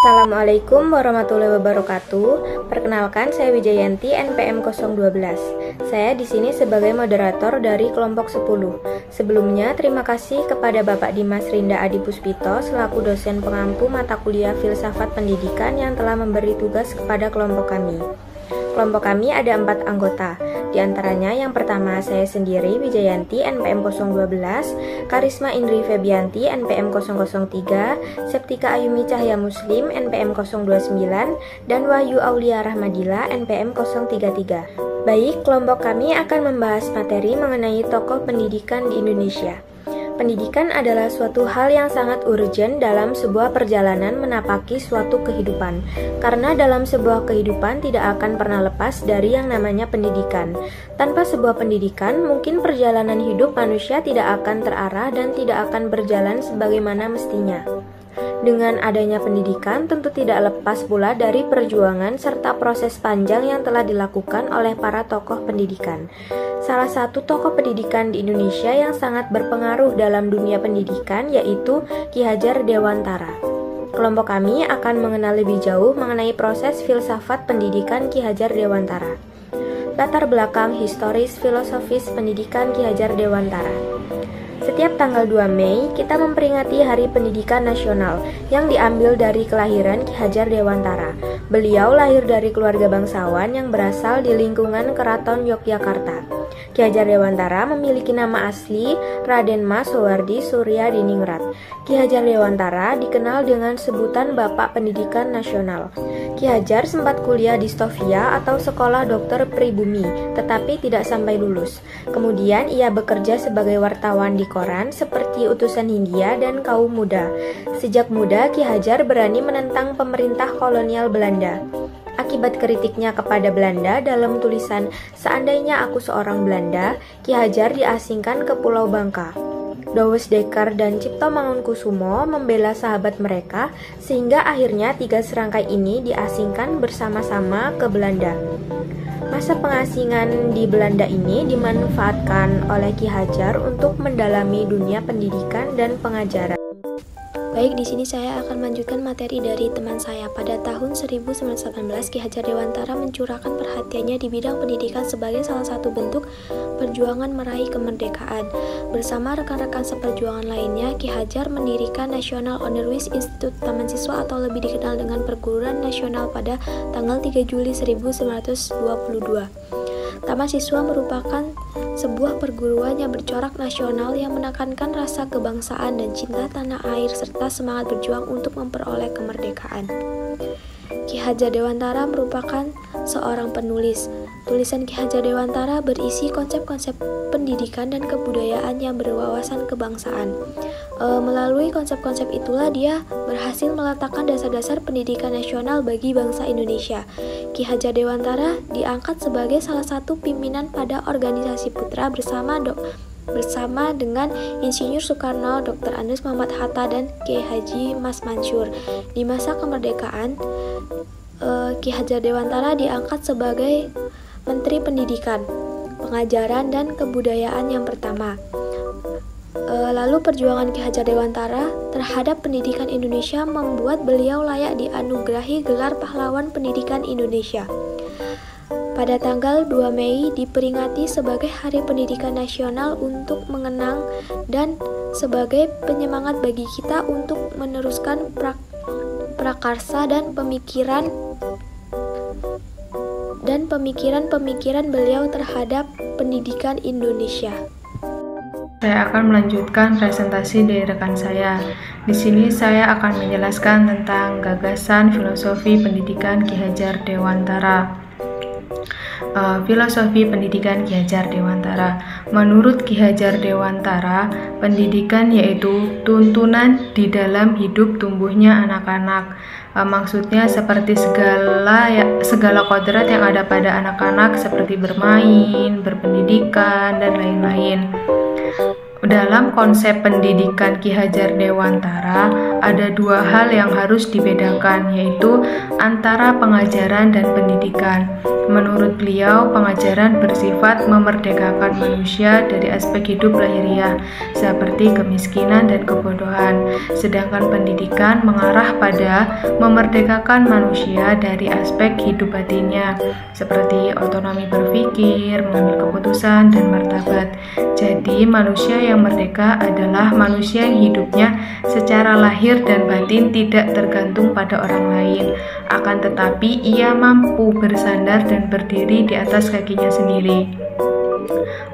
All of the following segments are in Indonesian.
Assalamualaikum warahmatullahi wabarakatuh. Perkenalkan, saya Wijayanti, NPM 012. Saya di sini sebagai moderator dari kelompok 10. Sebelumnya, terima kasih kepada Bapak Dimas Rinda Adi Puspito selaku dosen pengampu mata kuliah Filsafat Pendidikan yang telah memberi tugas kepada kelompok kami. Kelompok kami ada 4 anggota. Di antaranya yang pertama saya sendiri Wijayanti NPM 012, Karisma Indri Febianti NPM 003, Septika Ayumi Cahya Muslim NPM 029, dan Wahyu Aulia Rahmadila NPM 033. Baik, kelompok kami akan membahas materi mengenai tokoh pendidikan di Indonesia. Pendidikan adalah suatu hal yang sangat urgent dalam sebuah perjalanan menapaki suatu kehidupan. Karena dalam sebuah kehidupan tidak akan pernah lepas dari yang namanya pendidikan. Tanpa sebuah pendidikan, mungkin perjalanan hidup manusia tidak akan terarah dan tidak akan berjalan sebagaimana mestinya. Dengan adanya pendidikan, tentu tidak lepas pula dari perjuangan serta proses panjang yang telah dilakukan oleh para tokoh pendidikan. Salah satu tokoh pendidikan di Indonesia yang sangat berpengaruh dalam dunia pendidikan yaitu Ki Hajar Dewantara. Kelompok kami akan mengenal lebih jauh mengenai proses filsafat pendidikan Ki Hajar Dewantara. Latar belakang historis filosofis pendidikan Ki Hajar Dewantara. Setiap tanggal 2 Mei, kita memperingati Hari Pendidikan Nasional yang diambil dari kelahiran Ki Hajar Dewantara. Beliau lahir dari keluarga bangsawan yang berasal di lingkungan Keraton Yogyakarta. Ki Hajar Dewantara memiliki nama asli Raden Mas Soewardi Surya Diningrat. Ki Hajar Dewantara dikenal dengan sebutan Bapak Pendidikan Nasional. Ki Hajar sempat kuliah di Stovia atau Sekolah Dokter Pribumi, tetapi tidak sampai lulus. Kemudian ia bekerja sebagai wartawan di koran seperti Utusan Hindia dan Kaum Muda. Sejak muda, Ki Hajar berani menentang pemerintah kolonial Belanda. Akibat kritiknya kepada Belanda dalam tulisan Seandainya Aku Seorang Belanda, Ki Hajar diasingkan ke Pulau Bangka. Dowes Dekker dan Cipto Mangunkusumo membela sahabat mereka sehingga akhirnya 3 serangkai ini diasingkan bersama-sama ke Belanda. Masa pengasingan di Belanda ini dimanfaatkan oleh Ki Hajar untuk mendalami dunia pendidikan dan pengajaran. Baik, di sini saya akan melanjutkan materi dari teman saya. Pada tahun 1918, Ki Hajar Dewantara mencurahkan perhatiannya di bidang pendidikan sebagai salah satu bentuk perjuangan meraih kemerdekaan. Bersama rekan-rekan seperjuangan lainnya, Ki Hajar mendirikan National Honoris Institute Taman Siswa atau lebih dikenal dengan Perguruan Nasional pada tanggal 3 Juli 1922. Taman Siswa merupakan sebuah perguruan yang bercorak nasional yang menekankan rasa kebangsaan dan cinta tanah air serta semangat berjuang untuk memperoleh kemerdekaan. Ki Hajar Dewantara merupakan seorang penulis. Tulisan Ki Hajar Dewantara berisi konsep-konsep pendidikan dan kebudayaan yang berwawasan kebangsaan. Melalui konsep-konsep itulah dia berhasil meletakkan dasar-dasar pendidikan nasional bagi bangsa Indonesia. Ki Hajar Dewantara diangkat sebagai salah satu pimpinan pada organisasi Putra bersama dengan Insinyur Soekarno, Dr. Andes Muhammad Hatta, dan Kiai Haji Mas Mansur. Di masa kemerdekaan, Ki Hajar Dewantara diangkat sebagai Menteri Pendidikan, Pengajaran, dan Kebudayaan yang pertama. Lalu perjuangan Ki Hajar Dewantara terhadap pendidikan Indonesia membuat beliau layak dianugerahi gelar Pahlawan Pendidikan Indonesia. Pada tanggal 2 Mei diperingati sebagai Hari Pendidikan Nasional untuk mengenang dan sebagai penyemangat bagi kita untuk meneruskan prakarsa dan pemikiran beliau terhadap pendidikan Indonesia. Saya akan melanjutkan presentasi dari rekan saya. Di sini saya akan menjelaskan tentang gagasan filosofi pendidikan Ki Hajar Dewantara. Filosofi pendidikan Ki Hajar Dewantara. Menurut Ki Hajar Dewantara, pendidikan yaitu tuntunan di dalam hidup tumbuhnya anak-anak. Maksudnya seperti segala kodrat yang ada pada anak-anak seperti bermain, berpendidikan, dan lain-lain. Dalam konsep pendidikan Ki Hajar Dewantara, ada dua hal yang harus dibedakan, yaitu antara pengajaran dan pendidikan. Menurut beliau, pengajaran bersifat memerdekakan manusia dari aspek hidup lahiriah, seperti kemiskinan dan kebodohan. Sedangkan pendidikan mengarah pada memerdekakan manusia dari aspek hidup batinnya, seperti otonomi berpikir, mengambil keputusan, dan martabat. Jadi, manusia yang merdeka adalah manusia yang hidupnya secara lahir dan batin tidak tergantung pada orang lain. Akan tetapi, ia mampu bersandar dan berdiri di atas kakinya sendiri.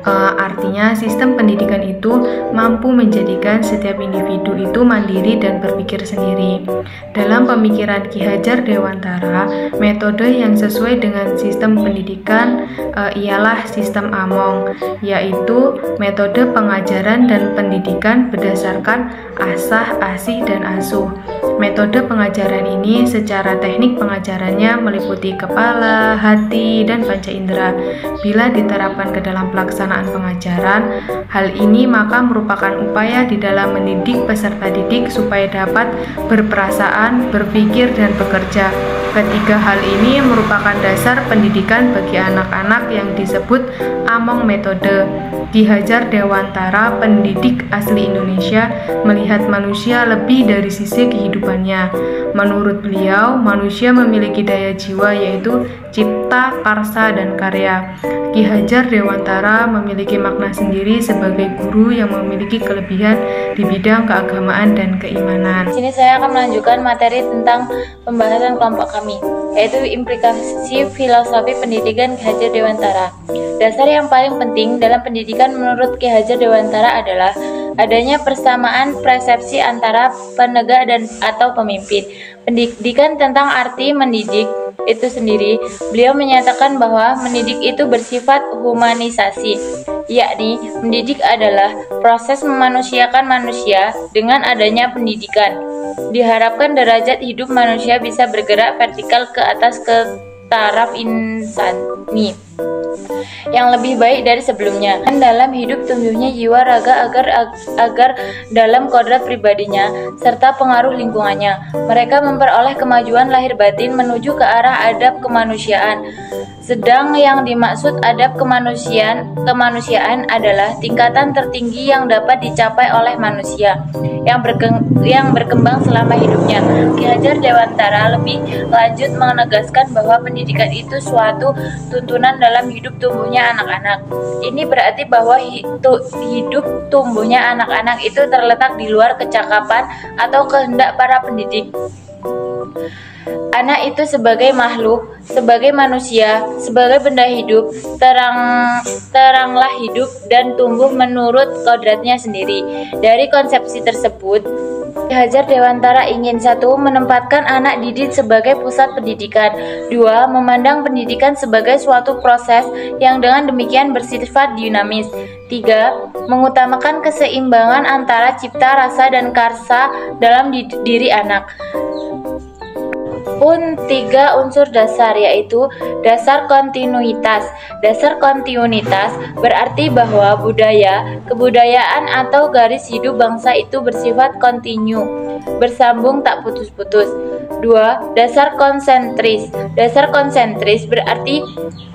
Artinya sistem pendidikan itu mampu menjadikan setiap individu itu mandiri dan berpikir sendiri. Dalam pemikiran Ki Hajar Dewantara, metode yang sesuai dengan sistem pendidikan ialah sistem Among, yaitu metode pengajaran dan pendidikan berdasarkan asah, asih, dan asuh. Metode pengajaran ini secara teknik pengajarannya meliputi kepala, hati, dan panca indera. Bila diterapkan ke dalam pelaksanaan pengajaran, hal ini maka merupakan upaya di dalam mendidik peserta didik supaya dapat berperasaan, berpikir, dan bekerja. Ketiga hal ini merupakan dasar pendidikan bagi anak-anak yang disebut Among metode. Ki Hajar Dewantara, pendidik asli Indonesia, melihat manusia lebih dari sisi kehidupannya. Menurut beliau, manusia memiliki daya jiwa yaitu cipta, karsa, dan karya. Ki Hajar Dewantara memiliki makna sendiri sebagai guru yang memiliki kelebihan di bidang keagamaan dan keimanan. Di sini saya akan melanjutkan materi tentang pembahasan kelompok kami, yaitu implikasi filosofi pendidikan Ki Hajar Dewantara. Dasar yang paling penting dalam pendidikan menurut Ki Hajar Dewantara adalah adanya persamaan persepsi antara penegak dan atau pemimpin. Pendidikan tentang arti mendidik itu sendiri, beliau menyatakan bahwa mendidik itu bersifat humanisasi, yakni mendidik adalah proses memanusiakan manusia. Dengan adanya pendidikan, diharapkan derajat hidup manusia bisa bergerak vertikal ke atas ke taraf insani yang lebih baik dari sebelumnya. Dan dalam hidup tumbuhnya jiwa raga agar dalam kodrat pribadinya serta pengaruh lingkungannya, mereka memperoleh kemajuan lahir batin menuju ke arah adab kemanusiaan. Sedang yang dimaksud adab kemanusiaan adalah tingkatan tertinggi yang dapat dicapai oleh manusia yang berkembang selama hidupnya. Ki Hajar Dewantara lebih lanjut menegaskan bahwa pendidikan itu suatu tuntunan dalam hidup tumbuhnya anak-anak. Ini berarti bahwa hidup tumbuhnya anak-anak itu terletak di luar kecakapan atau kehendak para pendidik. Anak itu sebagai makhluk, sebagai manusia, sebagai benda hidup, teranglah hidup dan tumbuh menurut kodratnya sendiri. Dari konsepsi tersebut, Ki Hajar Dewantara ingin 1. Menempatkan anak didik sebagai pusat pendidikan. 2. Memandang pendidikan sebagai suatu proses yang dengan demikian bersifat dinamis. 3. Mengutamakan keseimbangan antara cipta, rasa, dan karsa dalam diri anak. Pun 3 unsur dasar, yaitu dasar kontinuitas. Dasar kontinuitas berarti bahwa kebudayaan atau garis hidup bangsa itu bersifat kontinu, bersambung tak putus-putus. 2. Dasar konsentris. Dasar konsentris berarti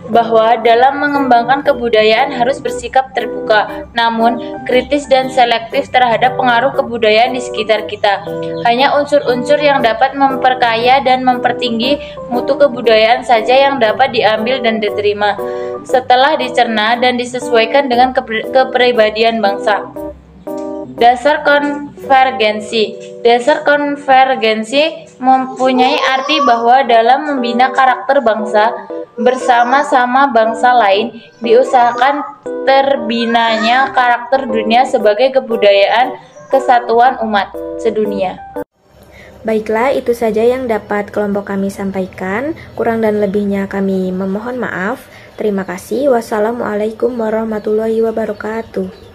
bahwa dalam mengembangkan kebudayaan harus bersikap terbuka, namun kritis dan selektif terhadap pengaruh kebudayaan di sekitar kita. Hanya unsur-unsur yang dapat memperkaya dan mempertinggi mutu kebudayaan saja yang dapat diambil dan diterima, setelah dicerna dan disesuaikan dengan kepribadian bangsa. Dasar konvergensi. Dasar konvergensi mempunyai arti bahwa dalam membina karakter bangsa bersama-sama bangsa lain, diusahakan terbinanya karakter dunia sebagai kebudayaan kesatuan umat sedunia. Baiklah, itu saja yang dapat kelompok kami sampaikan. Kurang dan lebihnya kami memohon maaf. Terima kasih. Wassalamualaikum warahmatullahi wabarakatuh.